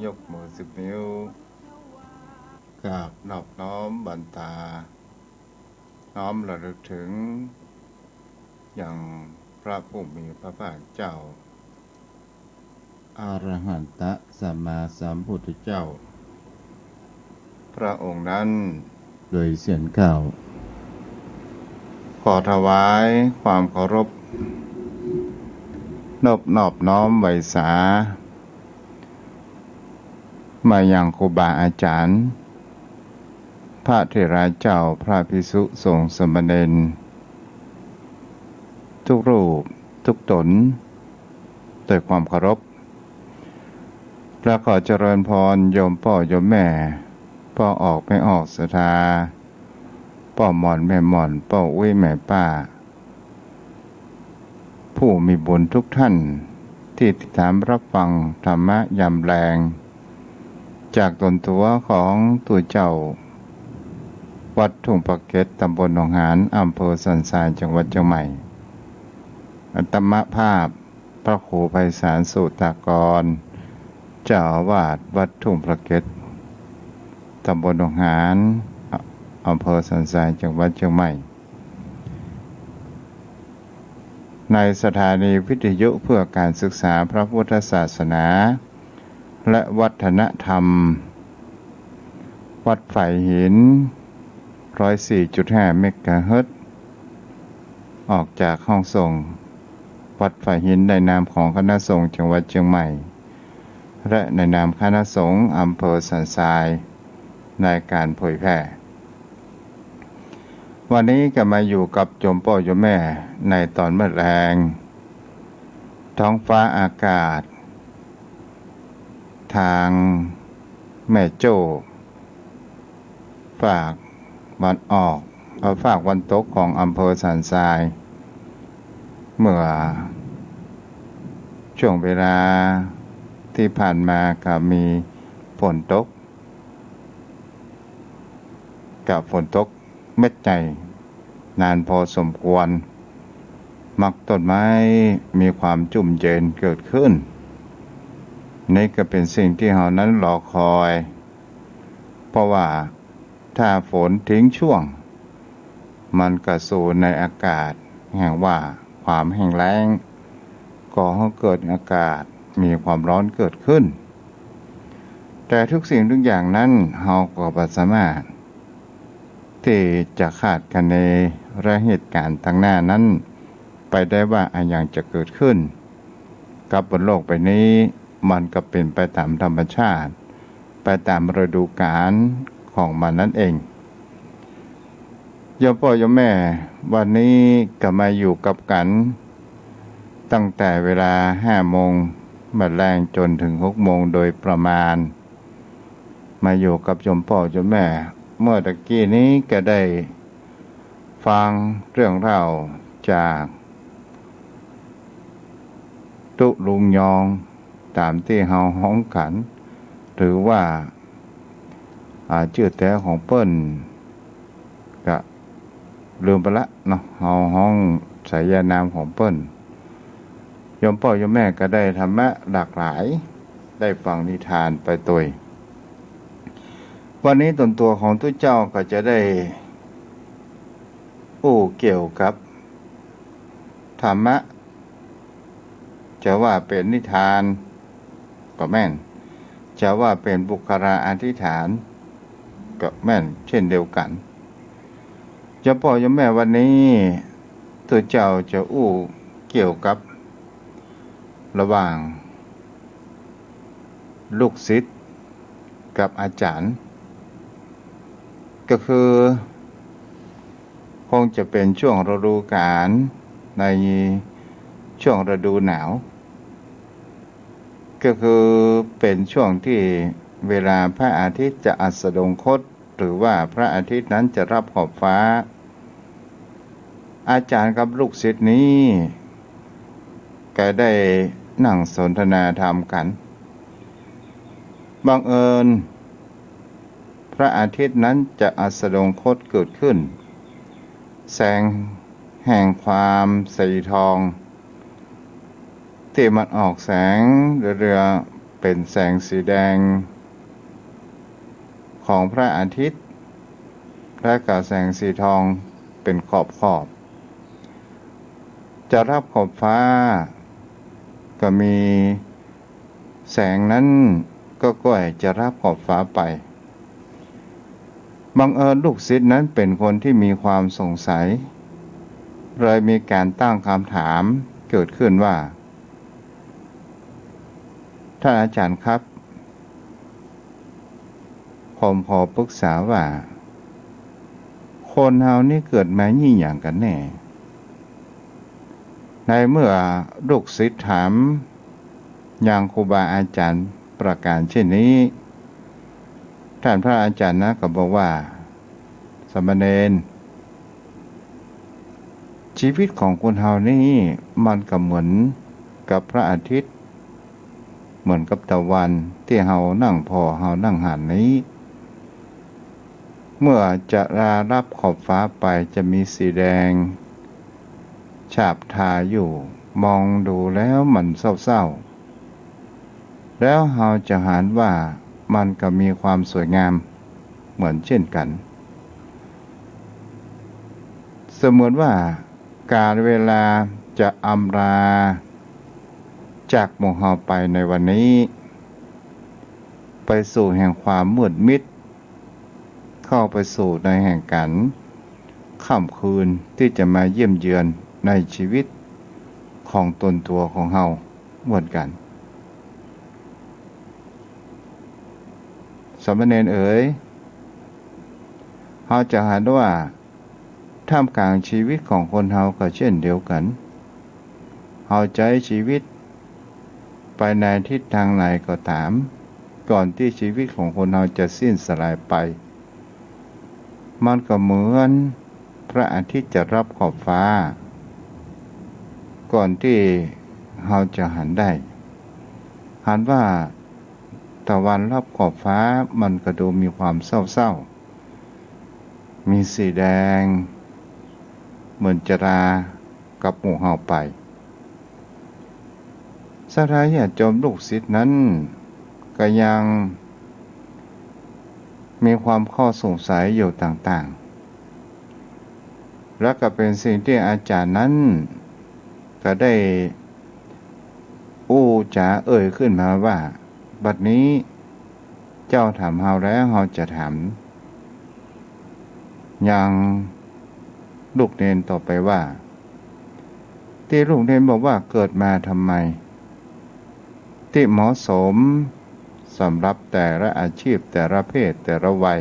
ยกมือ10 นิ้วกราบนอบน้อมบันตาน้อมระลึกถึงอย่างพระผู้มีพระภาคเจ้าอรหันตสัมมาสัมพุทธเจ้าพระองค์นั้นโดยเสียงกล่าวขอถวายความเคารพนอบน้อมไหวสามายังครูบาอาจารย์พระเถระเจ้าพระภิกษุสงฆ์สามเณรทุกรูปทุกตนด้วยความเคารพและขอเจริญพรโยมพ่อโยมแม่พ่อออกไม่ออกศรัทธาพ่อหม่อนแม่หม่อนพ่ออุ้ยแม่ป้าผู้มีบุญทุกท่านที่ติดตามรับฟังธรรมะยามแรงจากตนตัวของตัวเจ้าวัดทุ่งปะเก็ดตำบลหนองหานอำเภอสันทรายจังหวัดเชียงใหม่อัตมภาพพระครูไพศาลสุตากรเจ้าอาวาสวัดทุ่งปะเก็ดตำบลหนองหานอำเภอสันทรายจังหวัดเชียงใหม่ในสถานีวิทยุเพื่อการศึกษาพระพุทธศาสนาและวัฒนธรรมวัดฝ่ายหิน 104.5 เมกะเฮิรตซ์ออกจากห้องส่งวัดฝ่ายหินในนามของคณะสงฆ์จังหวัดเชียงใหม่และในนามคณะสงฆ์อำเภอสันทรายในการเผยแพร่วันนี้ก็มาอยู่กับโยมพ่อโยมแม่ในตอนมื้อแลงท้องฟ้าอากาศทางแม่โจ้ฝากวันออกฝากวันตกของอำเภอสันทรายเมื่อช่วงเวลาที่ผ่านมาก็มีฝนตกกับฝนตกเม็ดใหญ่นานพอสมควรมักต้นไม้มีความชุ่มเย็นเกิดขึ้นนี่ก็เป็นสิ่งที่เรานั้นรอคอยเพราะว่าถ้าฝนทิ้งช่วงมันก็สู่ในอากาศแห่งว่าความแห้งแล้งก่อให้เกิดอากาศมีความร้อนเกิดขึ้นแต่ทุกสิ่งทุกอย่างนั้นเราก็บ่สามารถที่จะคาดคะเนและเหตุการณ์ทางหน้านั้นไปได้ว่าอะไรจะเกิดขึ้นกับบนโลกใบนี้มันก็เป็นไปตามธรรมชาติไปตามฤดูกาลของมันนั่นเองโยมพ่อโยมแม่วันนี้ก็มาอยู่กับกันตั้งแต่เวลา 5 โมงบัดแลงจนถึง 6 โมงโดยประมาณมาอยู่กับโยมพ่อโยมแม่เมื่อตะกี้นี้ก็ได้ฟังเรื่องเล่าจากตุลุงยองตามที่เฮาฮ้องกันหรือว่าชื่อแท้ของเปิ้นก็ลืมไปละเนาะเฮาฮ้องสายนามของเปิ้นโยมพ่อโยมแม่ก็ได้ธรรมะหลากหลายได้ฟังนิทานไปตัววันนี้ตนตัวของทุกเจ้าก็จะได้เกี่ยวกับธรรมะจะว่าเป็นนิทานก็แม่นจะว่าเป็นบุคลาอธิษฐานก็แม่นเช่นเดียวกันเจ้าพ่อเจ้าแม่วันนี้ตัวเจ้าจะเกี่ยวกับระหว่างลูกศิษย์กับอาจารย์ก็คือคงจะเป็นช่วงฤดูกาลในช่วงฤดูหนาวก็คือเป็นช่วงที่เวลาพระอาทิตย์จะอัสดงคตหรือว่าพระอาทิตย์นั้นจะรับขอบฟ้าอาจารย์กับลูกศิษย์นี้ก็ได้นั่งสนทนาธรรมกันบังเอิญพระอาทิตย์นั้นจะอัสดงคตเกิดขึ้นแสงแห่งความสีทองที่มันออกแสงเรือ เป็นแสงสีแดงของพระอาทิตย์และกับแสงสีทองเป็นขอบจะรับขอบฟ้าก็มีแสงนั้นก็ก้อยจะรับขอบฟ้าไปบังเอิญลูกศิษย์นั้นเป็นคนที่มีความสงสัยเลยมีการตั้งคำถามเกิดขึ้นว่าท่านอาจารย์ครับผมขอปรึกษาว่าคนเฮานี่เกิดมายี่หยังกันแน่ในเมื่อลูกศิษย์ถามอย่างครูบาอาจารย์ประการเช่นนี้ท่านพระอาจารย์นะก็บอกว่าสามเณรชีวิตของคนเฮานี่มันก็เหมือนกับพระอาทิตย์เหมือนกับตะวันที่เฮานั่งพอเฮานั่งหันนี้เมื่อจะรับขอบฟ้าไปจะมีสีแดงฉาบทาอยู่มองดูแล้วมันเศร้าๆแล้วเฮาจะหันว่ามันก็มีความสวยงามเหมือนเช่นกันสมมติว่าการเวลาจะอำลาจากหมู่เฮาไปในวันนี้ไปสู่แห่งความมืดมิดเข้าไปสู่ในแห่งการค่ำคืนที่จะมาเยี่ยมเยือนในชีวิตของตนตัวของเฮาเหมือนกันสามเณรเอ๋ยเฮาจะหาว่าท่ามกลางชีวิตของคนเฮาก็เช่นเดียวกันเฮาใช้ชีวิตไปในทิศทางไหนก็ตามก่อนที่ชีวิตของคนเฮาจะสิ้นสลายไปมันก็เหมือนพระอาทิตย์จะรับขอบฟ้าก่อนที่เฮาจะหันได้หันว่าตะวันรับขอบฟ้ามันก็ดูมีความเศร้าๆมีสีแดงเหมือนจะรากับหมู่เฮาไปสาธารณญาติโยมลูกศิษย์นั้นก็ยังมีความข้อสงสัยอยู่ต่างๆและก็เป็นสิ่งที่อาจารย์นั้นก็ได้จาขึ้นมาว่าบัดนี้เจ้าถามเฮาแล้วเฮาจะถามอย่างลูกเนนต่อไปว่าที่ลูกเนนบอกว่าเกิดมาทำไมที่เหมาะสมสำหรับแต่ละอาชีพแต่ละเพศแต่ละวัย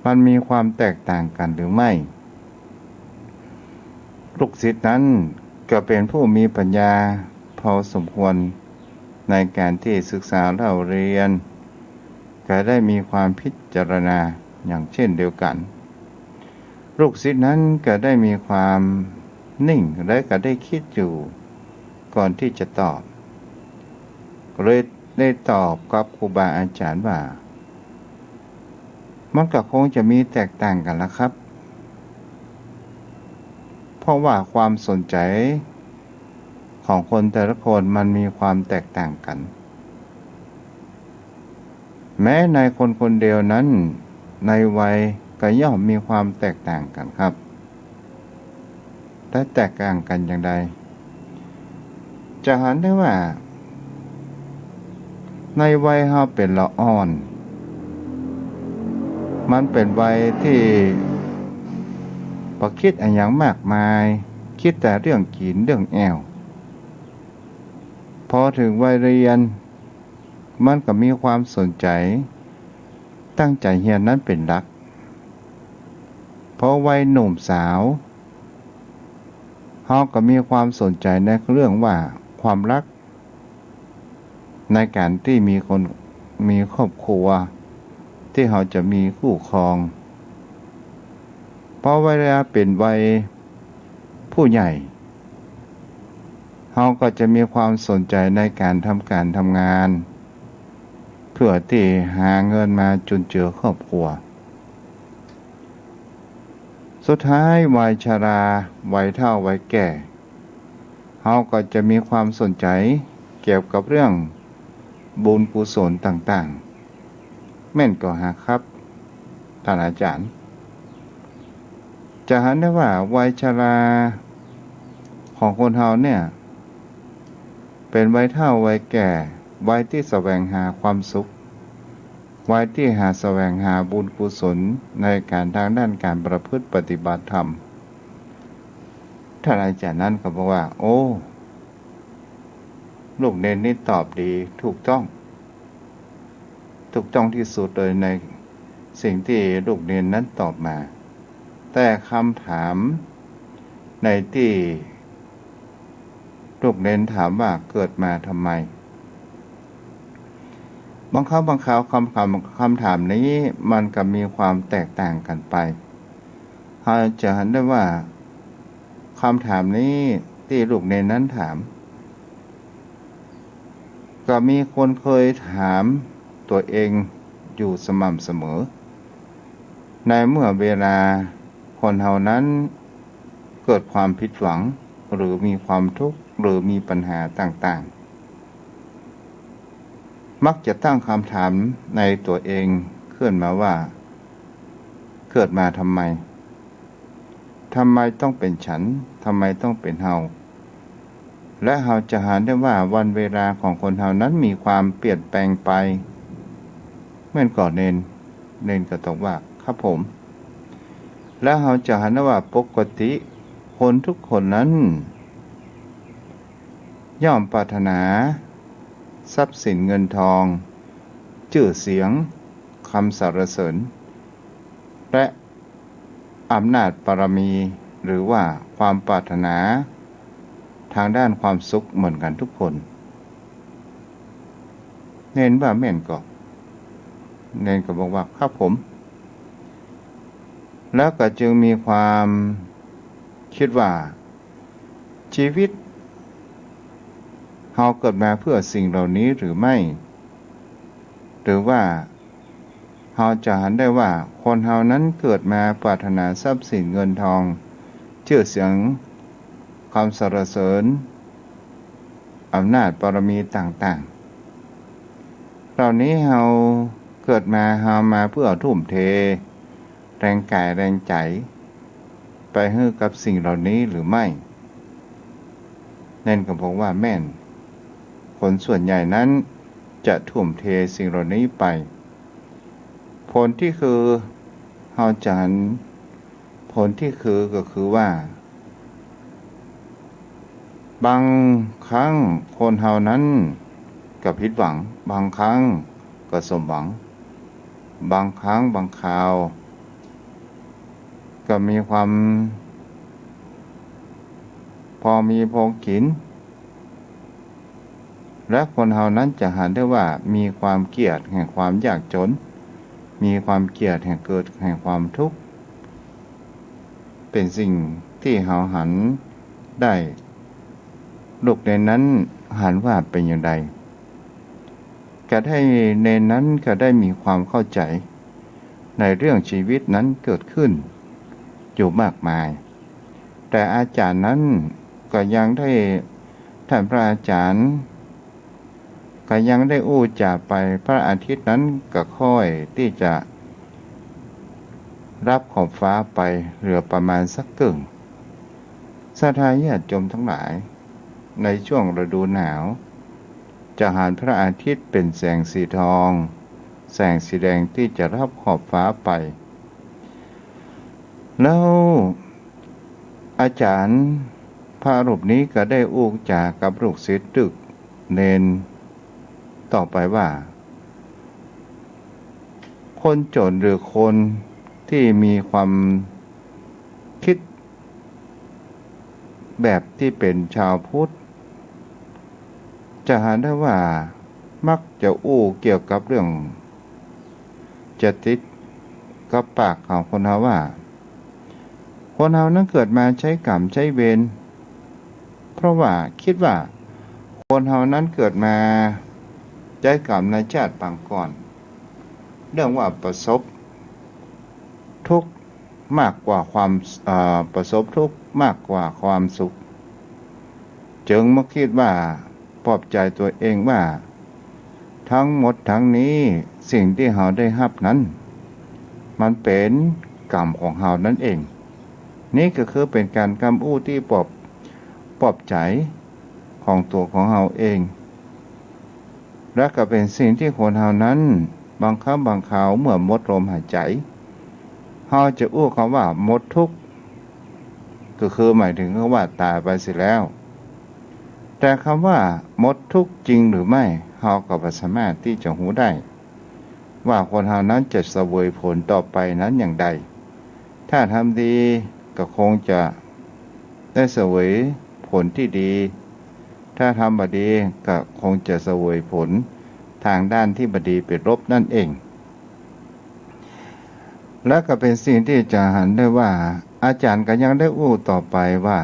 มันมีความแตกต่างกันหรือไม่ลูกศิษย์นั้นก็เป็นผู้มีปัญญาพอสมควรในการที่ศึกษาเล่าเรียนก็ได้มีความพิจารณาอย่างเช่นเดียวกันลูกศิษย์นั้นก็ได้มีความนิ่งและก็ได้คิดอยู่ก่อนที่จะตอบเลยได้ตอบกับครูบาอาจารย์ว่ามันก็คงจะมีแตกต่างกันละครับเพราะว่าความสนใจของคนแต่ละคนมันมีความแตกต่างกันแม้ในคนคนเดียวนั้นในวัยก็ย่อมมีความแตกต่างกันครับแต่แตกต่างกันอย่างไรจะเห็นได้ว่าในวัยเฮาเป็นละอ่อนมันเป็นวัยที่บ่คิดอะไรอย่างมากมายคิดแต่เรื่องกินเรื่องแอวพอถึงวัยเรียนมันก็มีความสนใจตั้งใจเรียนนั้นเป็นหลักเพราะวัยหนุ่มสาวเฮาก็มีความสนใจในเรื่องว่าความรักในการที่มีคนมีครอบครัวที่เขาจะมีคู่ครองเพราะเวลาเป็นวัยผู้ใหญ่เขาก็จะมีความสนใจในการทำงานเพื่อที่หาเงินมาจุนเจือครอบครัวสุดท้ายวัยชราวัยเฒ่าวัยแก่เขาก็จะมีความสนใจเกี่ยวกับเรื่อง บุญกุศลต่างๆแม่นก็หาครับท่านอาจารย์จะเห็นได้ว่าวัยชราของคนเฮาเนี่ยเป็นวัยเฒ่าวัยแก่วัยที่แสวงหาความสุขวัยที่แสวงหาบุญกุศลในการทางด้านการประพฤติปฏิบัติธรรมท่านอาจารย์นั้นก็บอกว่าโอ้ลูกเนนนี่ตอบดีถูกต้องที่สุดเลยในสิ่งที่ลูกเนนนั้นตอบมาแต่คำถามในที่ลูกเนนถามว่าเกิดมาทำไมบางครั้งคำถามนี้มันก็มีความแตกต่างกันไปเราจะเห็นได้ว่าคำถามนี้ที่ลูกเนนนั้นถามก็มีคนเคยถามตัวเองอยู่สม่ำเสมอในเมื่อเวลาคนเฮานั้นเกิดความผิดหวังหรือมีความทุกข์หรือมีปัญหาต่างๆมักจะตั้งคำถามในตัวเองขึ้นมาว่าเกิดมาทำไมต้องเป็นฉันทำไมต้องเป็นเฮาและเฮาจะหาได้ว่าวันเวลาของคนเฮานั้นมีความเปลี่ยนแปลงไปเมื่อก่อนเนนก็ตอบว่าครับผมและเฮาจะหาได้ว่าปกติคนทุกคนนั้นย่อมปรารถนาทรัพย์สินเงินทองชื่อเสียงคำสรรเสริญและอำนาจบารมีหรือว่าความปรารถนาทางด้านความสุขเหมือนกันทุกคนเน้นว่าแม่นก็เน้นก็บอกว่าครับผมแล้วก็จึงมีความคิดว่าชีวิตเราเกิดมาเพื่อสิ่งเหล่านี้หรือไม่หรือว่าเราจะเห็นได้ว่าคนเรานั้นเกิดมาปรารถนาทรัพย์สินเงินทองชื่อเสียงคำสรรเสริญอำนาจบารมีต่างๆเหล่านี้เราเกิดมาเพื่อทุ่มเทแรงกายแรงใจไปให้กับสิ่งเหล่านี้หรือไม่นั่นก็บอกว่าแม่นคนส่วนใหญ่นั้นจะทุ่มเทสิ่งเหล่านี้ไปผลที่คือเราจะเห็นผลที่คือก็คือว่าบางครั้งคนเฮานั้นก็ผิดหวังบางครั้งก็สมหวังบางครั้งบางคราวก็มีความพอมีพอกินและคนเฮานั้นจะเห็นได้ว่ามีความเกลียดแห่งความยากจนมีความเกลียดแห่งเกิดแห่งความทุกข์เป็นสิ่งที่เฮาหันได้ลูกในนั้นหันว่าเป็นอย่างไรก็ได้ในนั้นก็ได้มีความเข้าใจในเรื่องชีวิตนั้นเกิดขึ้นอยู่มากมายแต่อาจารย์นั้นก็ยังได้ท่านพระอาจารย์ก็ยังได้อู้จากไปพระอาทิตย์นั้นก็ค่อยที่จะรับขอบฟ้าไปเหลือประมาณสักกึ่งศรัทธาญาติโยมทั้งหลายในช่วงฤดูหนาวจะเห็นพระอาทิตย์เป็นแสงสีทองแสงสีแดงที่จะรับขอบฟ้าไปแล้วอาจารย์พระรูปนี้ก็ได้อู้จากับลูกศิษย์ตึกเนนต่อไปว่าคนจนหรือคนที่มีความคิดแบบที่เป็นชาวพุทธจะหาได้ว่ามักจะอู้เกี่ยวกับเรื่องจะติดกับปากของคนเฮาว่าคนเฮานั้นเกิดมาใช้กรรมใช้เวรเพราะว่าคิดว่าคนเฮานั้นเกิดมาใช้กรรมในชาติปางก่อนเรื่องว่าประสบทุกข์มากกว่าความประสบทุกข์มากกว่าความสุขจึงมาคิดว่าปลอบใจตัวเองว่า ทั้งหมดทั้งนี้สิ่งที่เราได้รับนั้นมันเป็นกรรมของเรานั่นเองนี่ก็คือเป็นการกำอู้ที่ปลอบใจของตัวของเราเองและก็เป็นสิ่งที่คนเรานั้นบางครั้งบางคราวเมื่อหมดลมหายใจเราจะอู้คำว่าหมดทุกข์ก็คือหมายถึงว่าตายไปเสียแล้วแต่คำว่าหมดทุกข์จริงหรือไม่เราก็ไม่สามารถที่จะรู้ได้ว่าคนเรานั้นจะเสวยผลต่อไปนั้นอย่างใดถ้าทำดีก็คงจะได้เสวยผลที่ดีถ้าทำบดีก็คงจะเสวยผลทางด้านที่บดีเป็นลบนั่นเองและก็เป็นสิ่งที่จะหันได้ว่าอาจารย์ก็ยังได้อู้ต่อไปว่า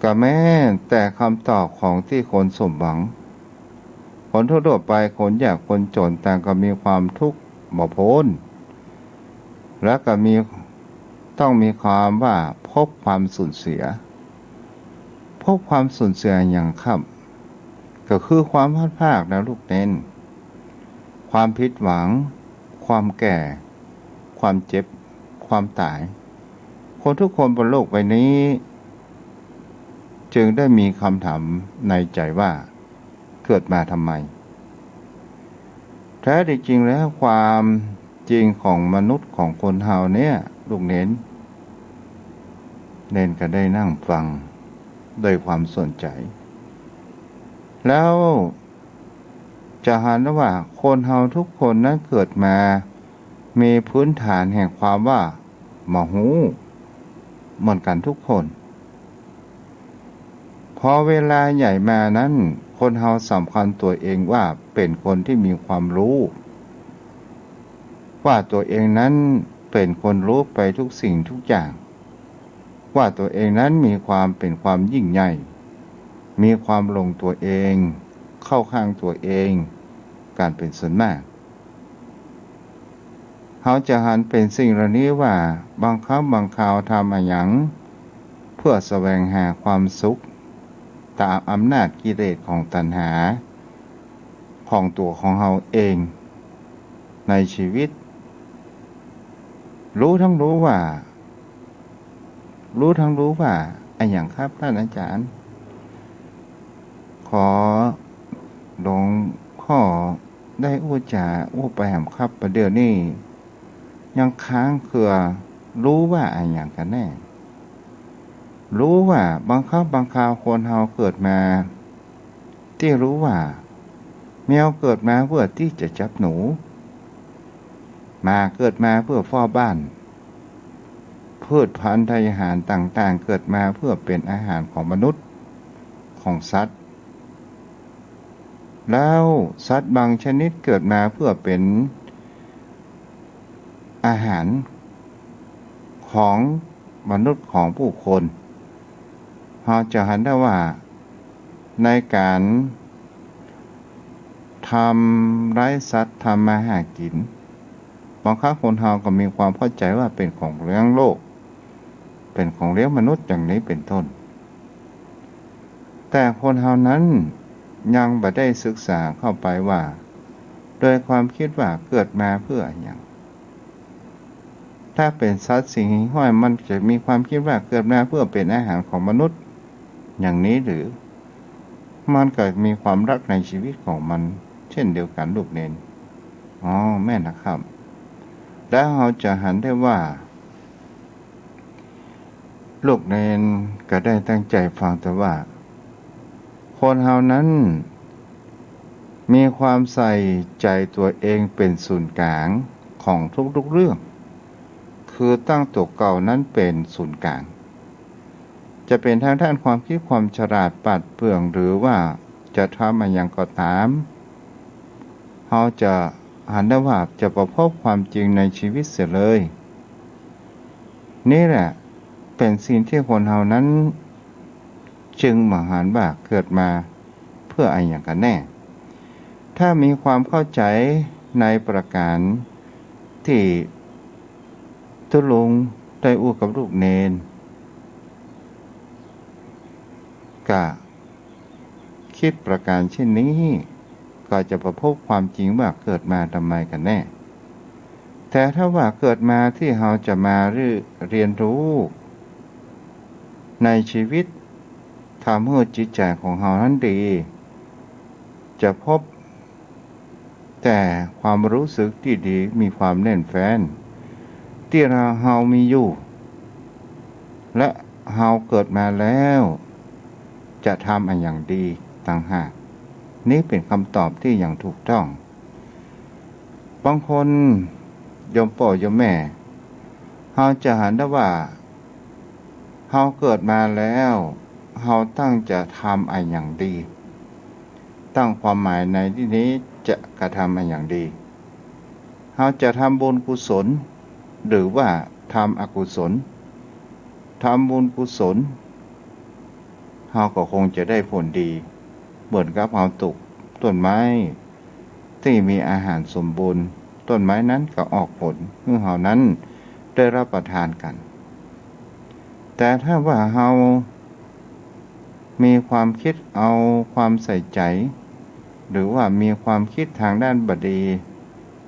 ก็แม้แต่คำตอบของที่คนสมหวังคนทั่วไปคนยากคนจนต่างก็มีความทุกข์บ่พ้นและก็ต้องมีความว่าพบความสูญเสียพบความสูญเสียอย่างครับก็คือความพลาดพลาดนะลูกเน้นความผิดหวังความแก่ความเจ็บความตายคนทุกคนบนโลกใบนี้จึงได้มีคำถามในใจว่าเกิดมาทำไมแท้จริงแล้วความจริงของมนุษย์ของคนเฮาเนี่ยลูกเน้นก็ได้นั่งฟังด้วยความสนใจแล้วจะเห็นว่าคนเฮาทุกคนนั้นเกิดมามีพื้นฐานแห่งความว่ามาหูเหมือนกันทุกคนพอเวลาใหญ่มานั้นคนเฮาสำคัญตัวเองว่าเป็นคนที่มีความรู้ว่าตัวเองนั้นเป็นคนรู้ไปทุกสิ่งทุกอย่างว่าตัวเองนั้นมีความเป็นความยิ่งใหญ่มีความลงตัวเองเข้าข้างตัวเองการเป็นส่วนมากเขาจะหันเป็นสิ่งเหล่านี้ว่าบางครั้งบางคราวทำอะไรอย่างเพื่อแสวงหาความสุขตามอำนาจกิเลสของตัณหาของตัวของเราเองในชีวิตรู้ทั้งรู้ว่าอะไรอย่างครับท่านอาจารย์ขอหลวงพ่อได้อู้ไปหำครับประเดี๋ยวนี้ยังค้างเคือรู้ว่าอะไรอย่างกันแน่รู้ว่าบางครั้งบางคราวคนเราเกิดมาที่รู้ว่าแมวเกิดมาเพื่อที่จะจับหนูมาเกิดมาเพื่อเฝ้าบ้านพืชพันธุ์ทายอาหารต่างๆเกิดมาเพื่อเป็นอาหารของมนุษย์ของสัตว์แล้วสัตว์บางชนิดเกิดมาเพื่อเป็นอาหารของมนุษย์ของผู้คนเราจะเห็นได้ว่าในการทำร้ายสัตว์ทำมาหากินบางครั้งคนเราก็มีความเข้าใจว่าเป็นของเลี้ยงโลกเป็นของเลี้ยงมนุษย์อย่างนี้เป็นต้นแต่คนเรานั้นยังไม่ได้ศึกษาเข้าไปว่าโดยความคิดว่าเกิดมาเพื่ออย่างถ้าเป็นสัตว์สิ่งหิ่งห้อยมันจะมีความคิดว่าเกิดมาเพื่อเป็นอาหารของมนุษย์อย่างนี้หรือมันก็มีความรักในชีวิตของมันเช่นเดียวกันลูกเนนแม่นะครับแล้วเราจะหันได้ว่าลูกเนนก็ได้ตั้งใจฟังแต่ว่าคนเฮานั้นมีความใส่ใจตัวเองเป็นศูนย์กลางของทุกๆเรื่องคือตั้งตัวเก่านั้นเป็นศูนย์กลางจะเป็นทางด้านความคิดความฉลาดปราดเปรื่องหรือว่าจะทำอะไรอย่างก็ตามเราจะหันได้ว่าจะประพบความจริงในชีวิตเสียเลยนี่แหละเป็นสิ่งที่คนเรานั้นจึงมหันว่าเกิดมาเพื่ออะไรอย่างกันแน่ถ้ามีความเข้าใจในประการที่ตุลุงได้อู้กับลูกเนนก็คิดประการเช่นนี้ ก็จะประพบความจริงว่าเกิดมาทำไมกันแน่แต่ถ้าว่าเกิดมาที่เราจะมาเรียนรู้ในชีวิตทำให้จิตใจของเรานั้นดีจะพบแต่ความรู้สึกที่ดีมีความแน่นแฟ้นที่เรามีอยู่และเราเกิดมาแล้วจะทำอันอย่างดีต่างหากนี่เป็นคำตอบที่อย่างถูกต้องบางคนโยมพ่อโยมแม่เราจะหันได้ว่าเราเกิดมาแล้วเราตั้งจะทำอันอย่างดีตั้งความหมายในที่นี้จะกระทำอันอย่างดีเราจะทำบุญกุศลหรือว่าทำอกุศลทำบุญกุศลเราก็คงจะได้ผลดีเหมือนกับเราปลูกต้นไม้ที่มีอาหารสมบูรณ์ต้นไม้นั้นก็ออกผลเมื่อเรานั้นได้รับประทานกันแต่ถ้าว่าเรามีความคิดเอาความใส่ใจหรือว่ามีความคิดทางด้านบดี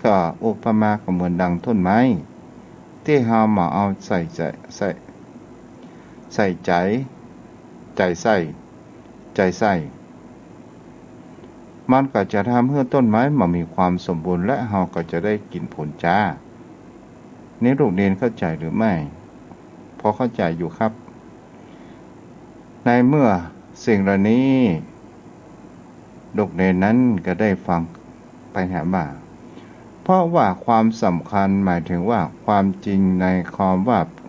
ก็อุปมาก็เหมือนดังต้นไม้ที่เรามาเอาใส่ใจมันก็จะทำให้ต้นไม้มันมีความสมบูรณ์และเราก็จะได้กินผลจ้านี่ลูกเรียนเข้าใจหรือไม่พอเข้าใจอยู่ครับในเมื่อสิ่งเหล่านี้ลูกเรียนนั้นก็ได้ฟังไปหามาเพราะว่าความสำคัญหมายถึงว่าความจริงในค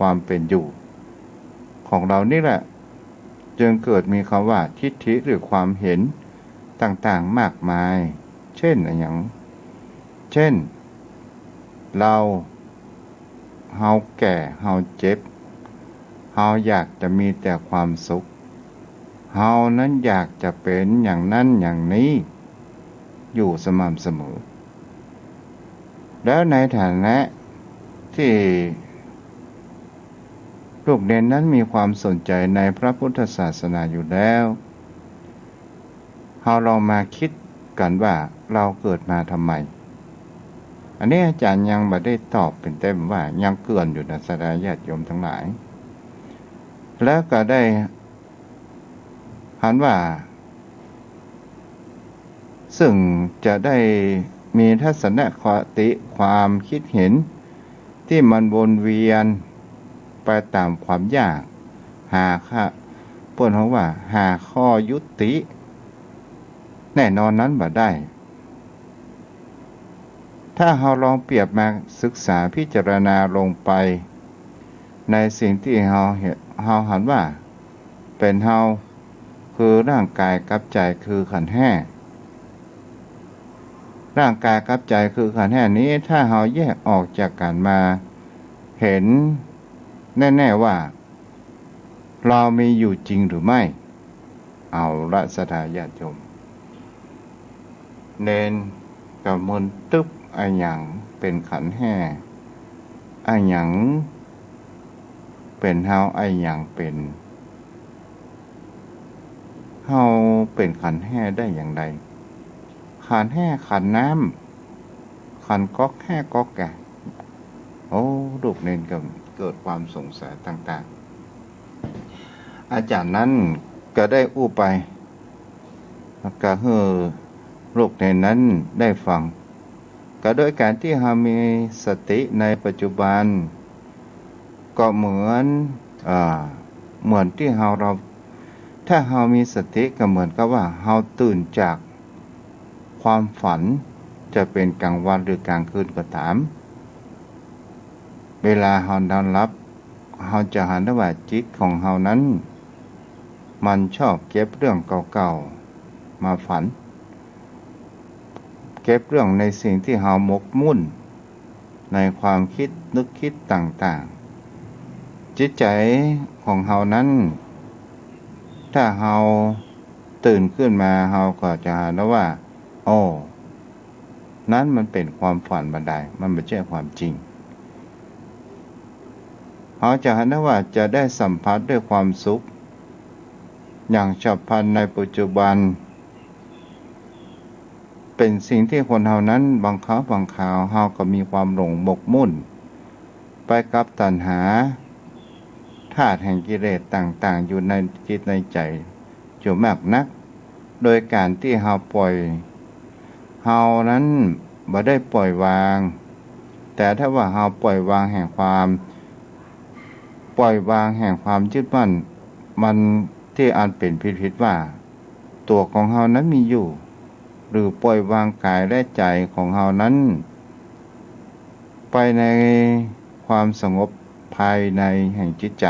วามเป็นอยู่ของเรานี่แหละจึงเกิดมีคำว่าทิฏฐิหรือความเห็นต่างๆมากมายเช่นเราแก่เราเจ็บเราอยากจะมีแต่ความสุขเรานั้นอยากจะเป็นอย่างนั้นอย่างนี้อยู่สม่ำเสมอแล้วในฐานะที่ลูกเรียนนั้นมีความสนใจในพระพุทธศาสนาอยู่แล้วเราลองมาคิดกันว่าเราเกิดมาทำไมอันนี้อาจารย์ยังไม่ได้ตอบเป็นเต็มว่ายังเกินอยู่นะสดาญาติโยมทั้งหลายแล้วก็ได้หันว่าซึ่งจะได้มีทัศนคติความคิดเห็นที่มันวนเวียนไปตามความยากหาข้อยุติแน่นอนนั้นบ่ได้ถ้าเราลองเปรียบมาศึกษาพิจารณาลงไปในสิ่งที่เราหันว่าเป็นเราคือร่างกายกับใจคือขันธ์ห้าร่างกายกับใจคือขันธ์ห้านี้ถ้าเราแยกออกจากกันมาเห็นแน่ๆว่าเรามีอยู่จริงหรือไม่เอาละศรัทธาญาติโยมเน้นกับมนตึบอันหยังเป็นขันธ์ห้าอันหยังเป็นเฮาอันหยังเป็นเฮาเป็นขันธ์ห้าได้อย่างไรขันธ์ห้าขันธ์น้ำขันธ์ก๊อกแห้ก๊อกแก่โอ้ลูกเน้นกับเกิดความสงสัยต่างๆอาจารย์นั้นก็ได้อู้ไปก็ให้ลูกเน้นนั้นได้ฟังก็โดยการที่เรามีสติในปัจจุบันก็เหมือนที่เราถ้าเรามีสติก็เหมือนกับว่าเราตื่นจากความฝันจะเป็นกลางวันหรือกลางคืนก็ตามเวลาเรานอนหลับเราจะหันได้ว่าจิตของเรานั้นมันชอบเก็บเรื่องเก่าๆมาฝันเก็บเรื่องในสิ่งที่เราหมกมุ่นในความคิดนึกคิดต่างๆจิตใจของเรานั้นถ้าเราตื่นขึ้นมาเราก็จะเห็นว่าโอ้นั้นมันเป็นความฝันบันไดมันไม่ใช่ความจริงเราจะเห็นว่าจะได้สัมผัสด้วยความสุขอย่างฉับพลันในปัจจุบัน เป็นสิ่งที่คนเฮานั้นบางครั้งบางคราวเฮาก็มีความหลงหมกมุ่นไปกับตัณหาธาตุแห่งกิเลสต่างๆอยู่ในจิตในใจอยู่มากนักโดยการที่เฮาปล่อยเฮานั้นบ่ได้ปล่อยวางแต่ถ้าว่าเฮาปล่อยวางแห่งความยึดมั่นมันที่อันเป็นผิดว่าตัวของเฮานั้นมีอยู่หรือปล่อยวางกายและใจของเฮานั้นไปในความสงบภายในแห่งจิตใจ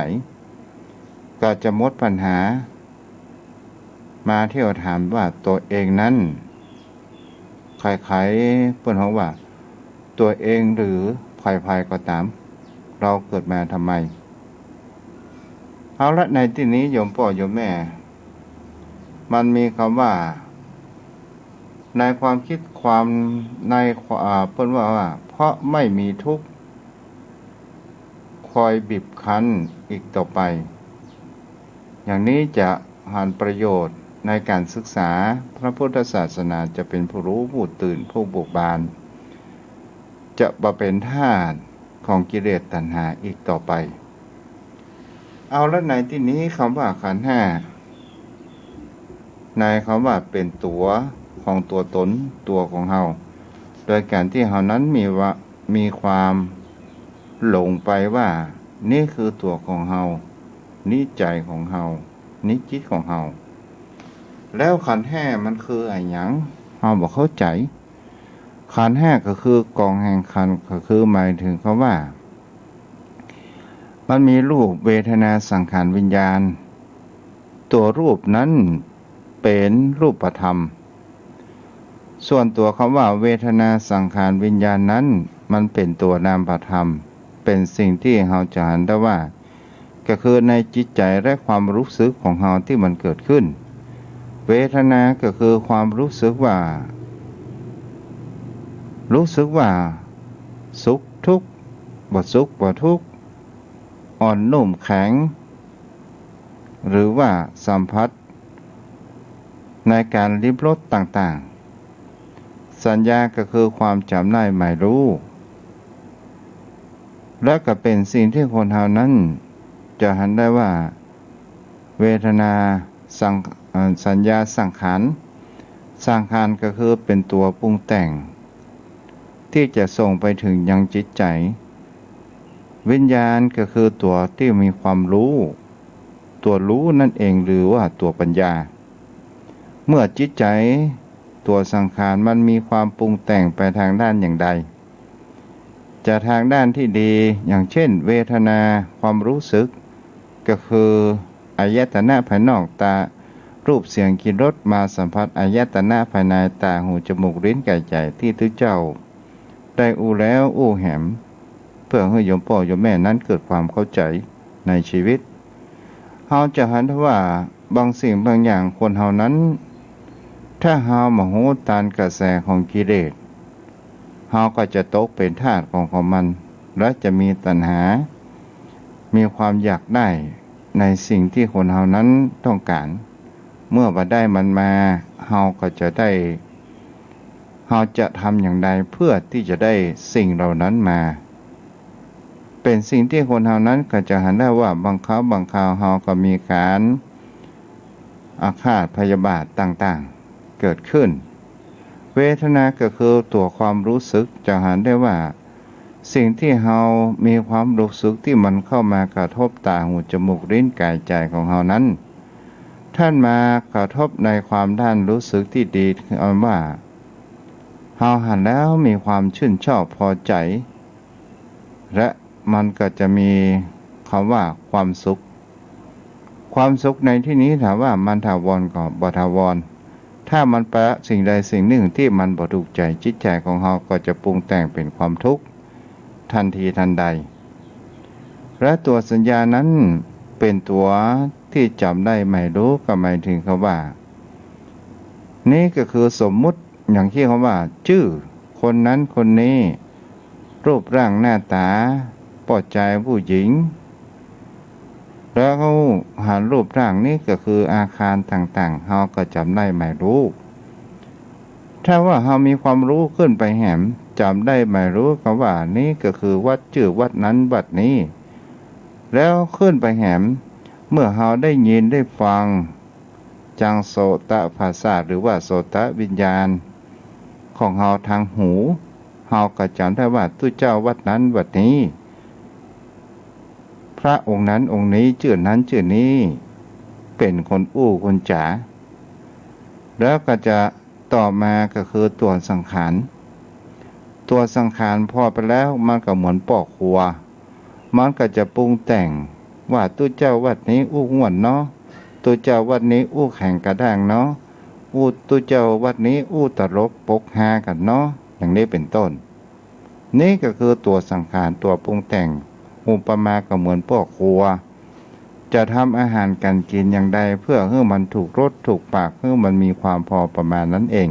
ก็จะหมดปัญหามาเที่ยวถามว่าตัวเองนั้นใครๆเปิ้นฮ้องว่าตัวเองหรือภัยก็ตามเราเกิดมาทำไมเอาละในที่นี้โยมพ่อโยมแม่มันมีคำว่าในความคิดความในเพิ่นว่าเพราะไม่มีทุกข์คอยบีบคั้นอีกต่อไปอย่างนี้จะหันประโยชน์ในการศึกษาพระพุทธศาสนาจะเป็นผู้รู้ผู้ตื่นผู้เบิกบานจะบ่เป็นทาสของกิเลสตัณหาอีกต่อไปเอาละในที่นี้คำว่าขันธ์ห้าในคำว่าเป็นตัวของตัวตนตัวของเฮาโดยการที่เฮานั้นมีความหลงไปว่านี่คือตัวของเฮานี่ใจของเฮานี่จิตของเฮาแล้วขันธ์ห้ามันคืออะไรหยังเฮาบ่เข้าใจขันธ์ห้าก็คือกองแห่งขันธ์ก็คือหมายถึงคำว่ามันมีรูปเวทนาสังขารวิญญาณตัวรูปนั้นเป็นรูปธรรมส่วนตัวคำว่าเวทนาสังขารวิญญาณนั้นมันเป็นตัวนามธรรมเป็นสิ่งที่เราจะเห็นได้ว่าก็คือในจิตใจและความรู้สึกของเราที่มันเกิดขึ้นเวทนาก็คือความรู้สึกว่าสุขทุกข์บ่สุขบ่ทุกข์อ่อนนุ่มแข็งหรือว่าสัมผัสในการลิ้มรสต่างๆสัญญาก็คือความจำได้หมายรู้และก็เป็นสิ่งที่คนเฮานั้นจะเห็นได้ว่าเวทนาสัญญาสังขารก็คือเป็นตัวปรุงแต่งที่จะส่งไปถึงยังจิตใจวิญญาณก็คือตัวที่มีความรู้ตัวรู้นั่นเองหรือว่าตัวปัญญาเมื่อจิตใจตัวสังขารมันมีความปรุงแต่งไปทางด้านอย่างใดจะทางด้านที่ดีอย่างเช่นเวทนาความรู้สึกก็คืออายตนะภายนอกตารูปเสียงกลิ่นรสมาสัมผัสอายตนะภายในตาหูจมูกลิ้นกายใจที่ทุกเจ้าได้อู้แล้วอู้แหมเพื่อให้โยมพ่อโยมแม่นั้นเกิดความเข้าใจในชีวิตเราจะเห็นว่าบางสิ่งบางอย่างคนเฮานั้นถ้าเฮามาหูตามกระแสของกิเลสเฮาก็จะตกเป็นทาสของมันและจะมีตัณหามีความอยากได้ในสิ่งที่คนเฮานั้นต้องการเมื่อว่าได้มันมาเฮาจะทำอย่างใดเพื่อที่จะได้สิ่งเหล่านั้นมาเป็นสิ่งที่คนเฮานั้นก็จะเห็นได้ว่าบางคราวเฮาก็มีการอาฆาตพยาบาทต่างๆเกิดขึ้นเวทนาก็คือตัวความรู้สึกจะเห็นได้ว่าสิ่งที่เฮามีความรู้สึกที่มันเข้ามากระทบตาหูจมูกลิ้นกายใจของเฮานั้นท่านมากระทบในความด้านรู้สึกที่ดีเอาว่าเฮาหันแล้วมีความชื่นชอบพอใจและมันก็จะมีคำว่าความสุขในที่นี้ถามว่ามันถาวรก็บ่ถาวรถ้ามันแปะสิ่งใดสิ่งหนึ่งที่มันบ่ถูกใจจิตใจของเฮาก็จะปรุงแต่งเป็นความทุกข์ทันทีทันใดและตัวสัญญานั้นเป็นตัวที่จำได้ไม่รู้ก็หมายถึงคำว่านี่ก็คือสมมุติอย่างที่คำว่าชื่อคนนั้นคนนี้รูปร่างหน้าตาปอดใจผู้หญิงแล้วเขาหารูปร่างนี้ก็คืออาคารต่างๆเฮาก็จำได้ไม่รู้ ถ้าว่าเรามีความรู้ขึ้นไปแหมจำได้ไม่รู้ก็ว่านี่ก็คือวัดชื่อวัดนั้นวัดนี้แล้วขึ้นไปแหมเมื่อเราได้ยินได้ฟังจังโสตภาษาหรือว่าโสตวิญญาณของเราทางหูเราก็จำได้ว่าตุเจ้าวัดนั้นวัดนี้พระองค์นั้นองค์นี้ชื่อนั้นชื่อนี้เป็นคนอู้คนจ๋าแล้วก็จะต่อมาก็คือตัวสังขารตัวสังขารพอไปแล้วมันก็เหมือนปอกหัวมันก็จะปรุงแต่งว่าตุเจ้าวัดนี้อู้ง่วนเนาะตุเจ้าวัดนี้อู้แข่งกระด้างเนาะตุเจ้าวัดนี้อู้ตลกปกฮากันเนาะอย่างนี้เป็นต้นนี่ก็คือตัวสังขารตัวปรุงแต่งอุปมาก็เหมือนปอกหัวจะทำอาหารการกินอย่างใดเพื่อให้มันถูกรสถูกปากให้มันมีความพอประมาณนั้นเอง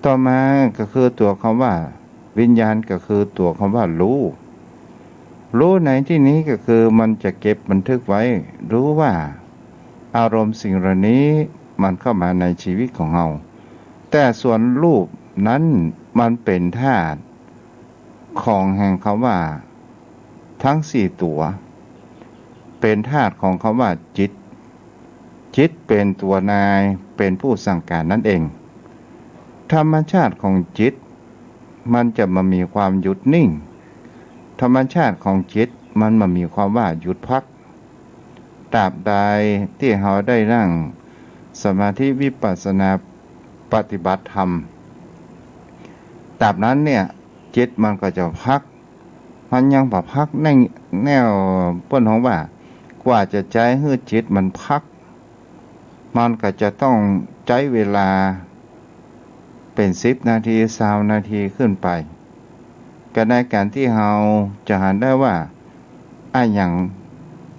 ต่อมาก็คือตัวคำว่าวิญญาณก็คือตัวคำว่ารู้ในที่นี้ก็คือมันจะเก็บบันทึกไว้รู้ว่าอารมณ์สิ่งเหล่านี้มันเข้ามาในชีวิตของเราแต่ส่วนรูปนั้นมันเป็นธาตุของแห่งคำว่าทั้งสี่ตัวเป็นธาตุของคำว่าจิตเป็นตัวนายเป็นผู้สั่งการนั่นเองธรรมชาติของจิตมันจะมามีความหยุดนิ่งธรรมชาติของจิตมันมามีความว่าหยุดพักตราบใดที่เราได้นั่งสมาธิวิปัสสนาปฏิบัติธรรมตราบนั้นเนี่ยจิตมันก็จะพักมันยังบ่พักในแนวเปิ้นของว่ากว่าจะใจให้จิตมันพักมันก็จะต้องใช้เวลาเป็น10 นาที20 นาทีขึ้นไปก็ในการที่เราจะหันได้ว่าอย่าง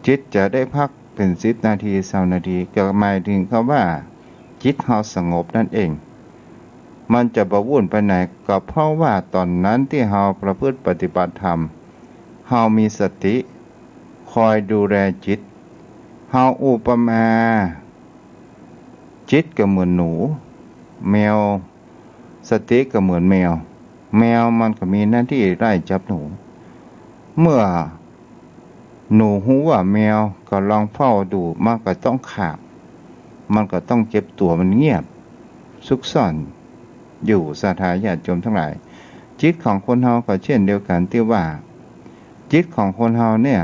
จิตจะได้พักเป็น10 นาที20 นาทีก็หมายถึงคำว่าจิตเราสงบนั่นเองมันจะบ่วุ่นไปไหนก็เพราะว่าตอนนั้นที่เราประพฤติปฏิบัติธรรมเรามีสติคอยดูแลจิตเราอุปมาจิตก็เหมือนหนูแมวสติก็เหมือนแมวมันก็มีหน้าที่ไล่จับหนูเมื่อหนูหูว่าแมวก็ลองเฝ้าดูมันก็ต้องขาบมันก็ต้องเก็บตัวมันเงียบซุกซ่อนอยู่สาธาญาติโยมทั้งหลายจิตของคนเฮาก็เช่นเดียวกันที่ว่าจิตของคนเฮาเนี่ย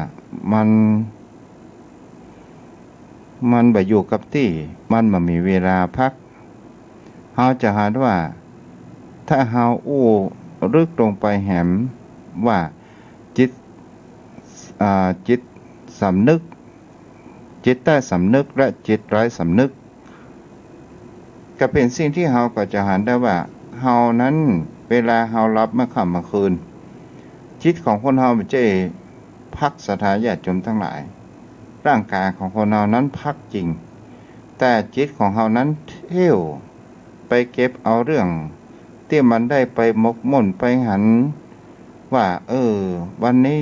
มันบ่อยู่กับที่มันบ่มีเวลาพักเฮาจะหาว่าถ้าเฮาลึกลงไปแหมว่าจิตสำนึกจิตใต้สำนึกและจิตไร้สำนึกก็เป็นสิ่งที่เฮาก็จะหันได้ว่าเฮานั้นเวลาเฮาหลับเมื่อค่ำเมื่อคืนจิตของคนเฮามันจะพักสถาญาติโยมทั้งหลายร่างกายของคนเฮานั้นพักจริงแต่จิตของเฮานั้นเที่ยวไปเก็บเอาเรื่องที่มันได้ไปหมกมุ่นไปหันว่าวันนี้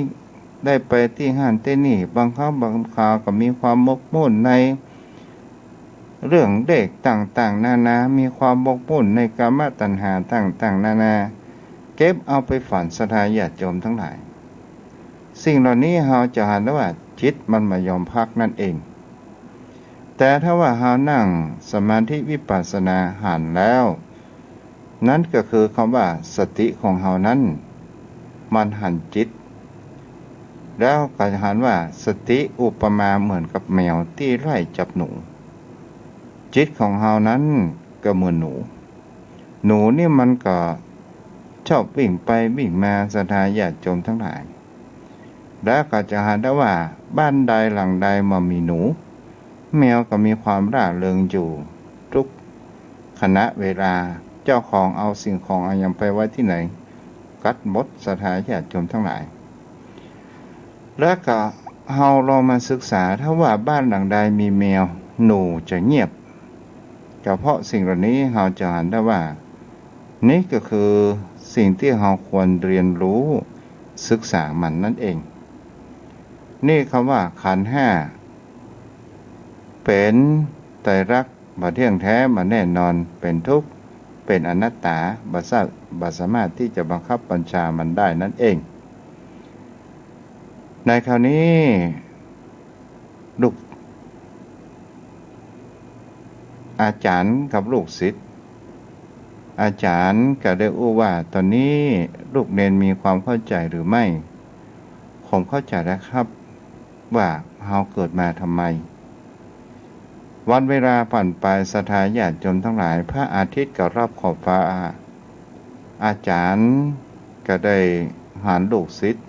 ได้ไปที่ห้านที่นี่บางครั้งบางคราวก็มีความหมกมุ่นในเรื่องเด็กต่างๆนานามีความหมกมุ่นในกามตัณหาต่างๆนานาเก็บเอาไปฝันสถาญาติโยมทั้งหลายสิ่งเหล่านี้เราจะเห็นได้ว่าจิตมันไม่ยอมพักนั่นเองแต่ถ้าว่าเรานั่งสมาธิวิปัสสนาหันแล้วนั่นก็คือคำว่าสติของเรานั้นมันหันจิตแล้วก็จะหันว่าสติอุปมาเหมือนกับแมวที่ไล่จับหนูจิตของเรานั้นก็เหมือนหนูนี่มันก็ชอบวิ่งไปวิ่งมาสถาญาติโยมทั้งหลายแล้วก็จะหันได้ว่าบ้านใดหลังใดมามีหนูแมวก็มีความร่าเริงอยู่ทุกขณะเวลาเจ้าของเอาสิ่งของอะไรไปไว้ที่ไหนกัดมดสถาญาติโยมทั้งหลายแล้วก็เราลองมาศึกษาถ้าว่าบ้านหลังใดมีแมวหนูจะเงียบก็เพราะสิ่งเหล่านี้เราจะเห็นได้ว่านี่ก็คือสิ่งที่เราควรเรียนรู้ศึกษามันนั่นเองนี่คำว่าขันธ์ห้าเป็นไตรลักษณ์บ่เที่ยงแท้มาแน่นอนเป็นทุกข์ เป็นอนัตตาบ่สามารถที่จะบังคับบัญชามันได้นั่นเองในคราวนี้ลูกอาจารย์กับลูกศิษย์อาจารย์ก็ได้อู้ว่าตอนนี้ลูกเนนมีความเข้าใจหรือไม่ผมเข้าใจแล้วครับว่าเราเกิดมาทำไมวันเวลาผ่านไปศรัทธาญาติโยมทั้งหลายพระอาทิตย์ก็รับขอบฟ้าอาจารย์ก็ได้หาลูกศิษย์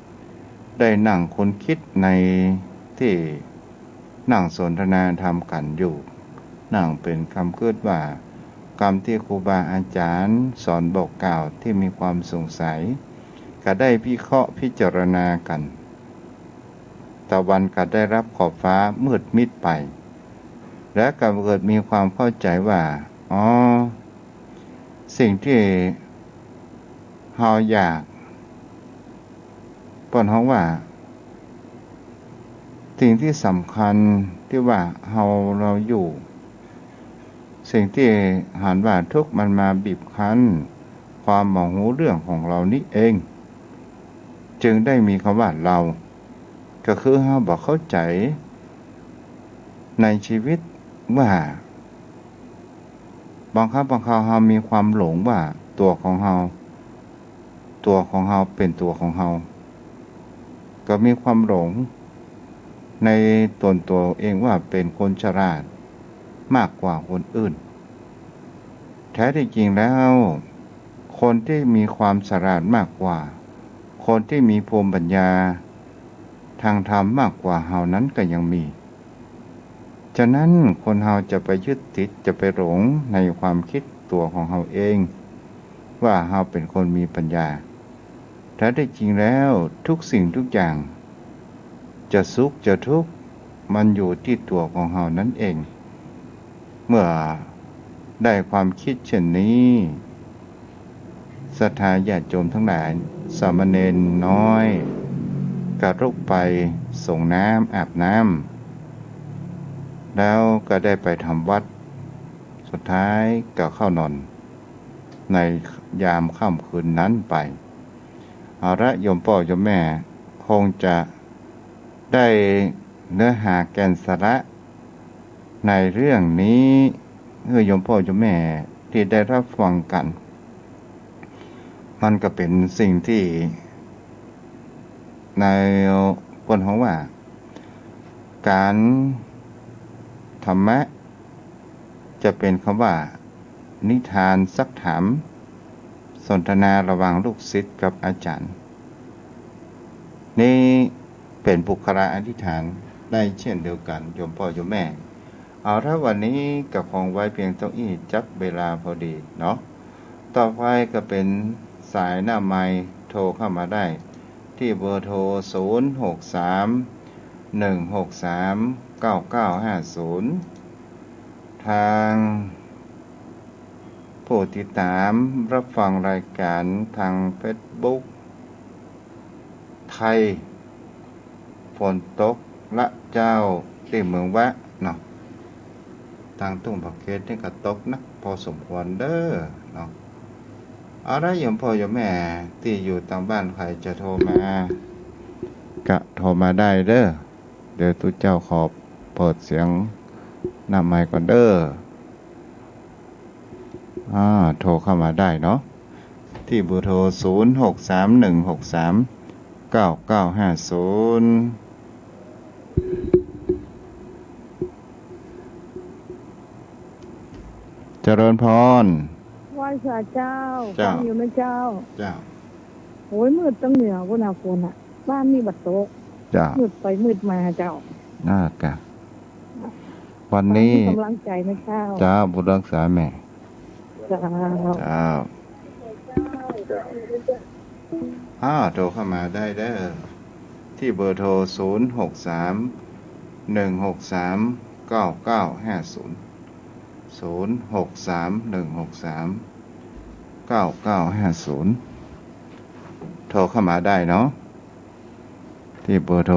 ได้นั่งคนคิดในที่นั่งสนทนาธรรมกันอยู่นั่งเป็นคำพูดว่ากรรมที่ครูบาอาจารย์สอนบอกกล่าวที่มีความสงสัยก็ได้พิเคราะห์พิจารณากันตะวันก็ได้รับขอบฟ้ามืดมิดไปและก็เกิดมีความเข้าใจว่าสิ่งที่เราอยากปนห้องว่าสิ่งที่สำคัญที่ว่าเราอยู่สิ่งที่หันว่าทุกข์มันมาบีบคั้นความหมองหูเรื่องของเรานี่เองจึงได้มีคำว่าเราก็คือเราบอกเข้าใจในชีวิตว่าบางครั้งบางคราวเรามีความหลงว่าตัวของเราเป็นตัวของเราก็มีความหลงในตัวเองว่าเป็นคนฉลาดมากกว่าคนอื่นแท้ที่จริงแล้วคนที่มีความฉลาดมากกว่าคนที่มีภูมิปัญญาทางธรรมมากกว่าเรานั้นก็ยังมีฉะนั้นคนเราจะไปยึดติดจะไปหลงในความคิดตัวของเราเองว่าเราเป็นคนมีปัญญาแท้ที่จริงแล้วทุกสิ่งทุกอย่างจะสุขจะทุกข์มันอยู่ที่ตัวของเรานั่นเองเมื่อได้ความคิดเช่นนี้ศรัทธาญาติโยมทั้งหลายสามเณรน้อยกระลุกไปส่งน้ำอาบน้ำแล้วก็ได้ไปทำวัดสุดท้ายก็เข้านอนในยามค่ำคืนนั้นไปเอาละโยมพ่อโยมแม่คงจะได้เนื้อหาแก่นสาระในเรื่องนี้โยมพ่อโยมแม่ที่ได้รับฟังกันมันก็เป็นสิ่งที่ในคนของว่าการธรรมะจะเป็นคำว่านิทานซักถามสนทนาระหว่างลูกศิษย์กับอาจารย์นี่เป็นบุคลาอธิษฐานได้เช่นเดียวกันโยมพ่อโยมแม่เอาถ้าวันนี้กับของไว้เพียงเท่านี้จับเวลาพอดีเนาะต่อไปก็เป็นสายหน้าไมค์โทรเข้ามาได้ที่เบอร์โทร063-163-9950ทางผู้ติดตามรับฟังรายการทาง Facebook ไทยฝนตกละเจ้าที่เมืองวะเนาะทางทุ่งผักเขตนี่ก็ตกนะพอสมควรเด้อเนาะเอาละโยมพ่อโยมแม่ที่อยู่ทางบ้านใครจะโทรมาก็โทรมาได้เด้อเดี๋ยวทุกเจ้าขอเปิดเสียงหน้าไมค์ก่อนเด้อโทรเข้ามาได้เนาะที่เบอร์โทร0631639950เจริญพรไหว้พระเจ้าฟังอยู่ไหมเจ้าโอ้ยมืดตั้งเหนือก็หนาฝนอ่ะบ้านนี่บัดโตกมืดไปมืดมาเจ้าค่ะวันนี้กำลังใจไหมเจ้าจ้าบุญรักษาแม่เจ้าโทรเข้ามาได้เด้อที่เบอร์โทร063-163-9950 063-163-9950โทรเข้ามาได้เนาะที่เบอร์โทร063-163-9950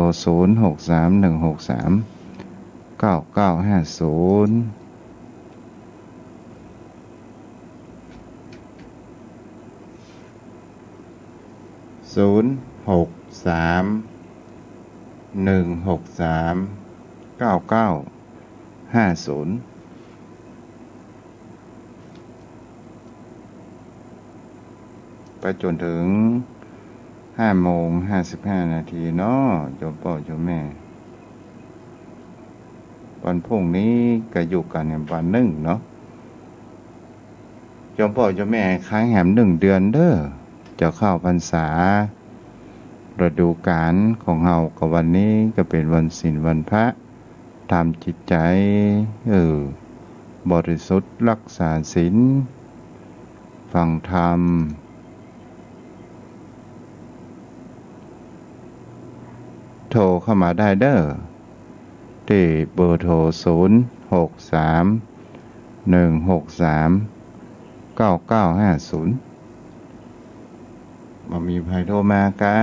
063-163-9950ไปจนถึง5:55 นาทีเนาะโยมพ่อโยมแม่วันพรุ่งนี้ก็อยู่กันในวันหนึ่งเนาะโยมพ่อโยมแม่ค้างแหม1 เดือนเด้อจะเข้าพรรษาฤดูกาลของเฮากับวันนี้ก็เป็นวันศีลวันพระทำจิตใจบริสุทธิ์รักษาศีลฟังธรรมโทรเข้ามาได้เด้อที่เบอร์โทร063-163-9950มามีภัยโทรมากะ